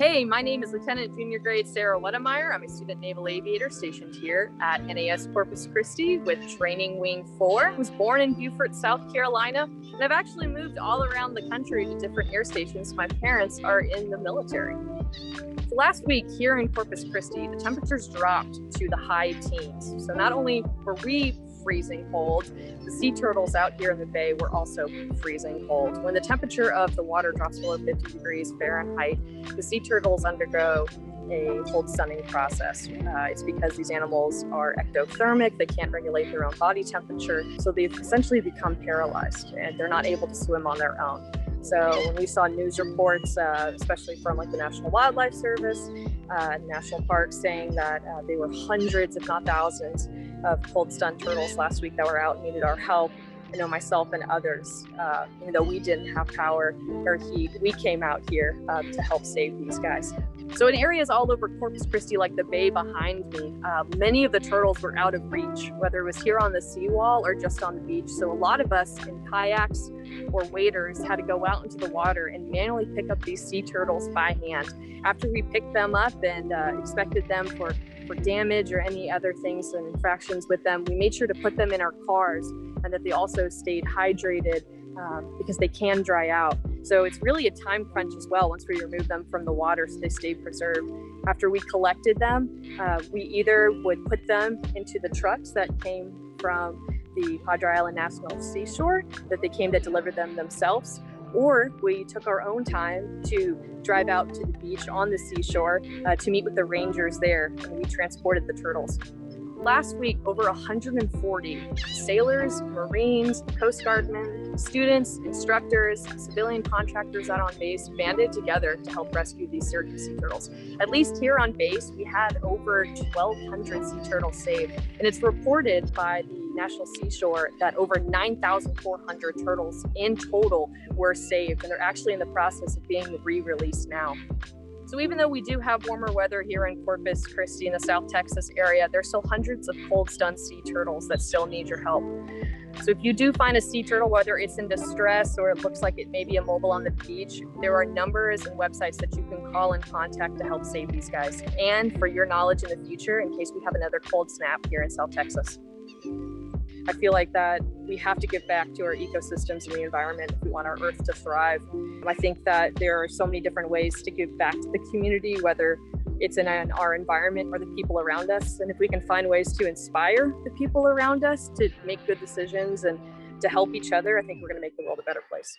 Hey, my name is Lieutenant Junior Grade Sara Wedemeyer. I'm a student Naval Aviator stationed here at NAS Corpus Christi with Training Wing 4. I was born in Beaufort, South Carolina, and I've actually moved all around the country to different air stations. My parents are in the military. So last week here in Corpus Christi, the temperatures dropped to the high teens. So not only were we freezing cold, the sea turtles out here in the bay were also freezing cold. When the temperature of the water drops below 50 degrees Fahrenheit, the sea turtles undergo a cold stunning process. It's because these animals are ectothermic, they can't regulate their own body temperature, so they've essentially become paralyzed and they're not able to swim on their own. So when we saw news reports, especially from like the National Wildlife Service, national parks, saying that they were hundreds, if not thousands, of cold stunned turtles last week that were out and needed our help. I know myself and others, even though we didn't have power or heat, we came out here to help save these guys. So in areas all over Corpus Christi, like the bay behind me, many of the turtles were out of reach, whether it was here on the seawall or just on the beach. So a lot of us in kayaks or waders had to go out into the water and manually pick up these sea turtles by hand. After we picked them up and inspected them for damage or any other things and infractions with them, we made sure to put them in our cars and that they also stayed hydrated because they can dry out. So it's really a time crunch as well once we remove them from the water so they stay preserved. After we collected them, we either would put them into the trucks that came from the Padre Island National Seashore, that they came to deliver them themselves, or we took our own time to drive out to the beach on the seashore to meet with the rangers there, and we transported the turtles. Last week, over 140 sailors, Marines, Coast Guardmen, students, instructors, civilian contractors out on base banded together to help rescue these sea turtles. At least here on base, we had over 1,200 sea turtles saved, and it's reported by the National Seashore that over 9,400 turtles in total were saved, and they're actually in the process of being re-released now. So even though we do have warmer weather here in Corpus Christi in the South Texas area, there's still hundreds of cold stunned sea turtles that still need your help. So if you do find a sea turtle, whether it's in distress or it looks like it may be immobile on the beach, there are numbers and websites that you can call and contact to help save these guys. And for your knowledge in the future, in case we have another cold snap here in South Texas. I feel like that we have to give back to our ecosystems and the environment if we want our Earth to thrive. I think that there are so many different ways to give back to the community, whether it's in our environment or the people around us. And if we can find ways to inspire the people around us to make good decisions and to help each other, I think we're going to make the world a better place.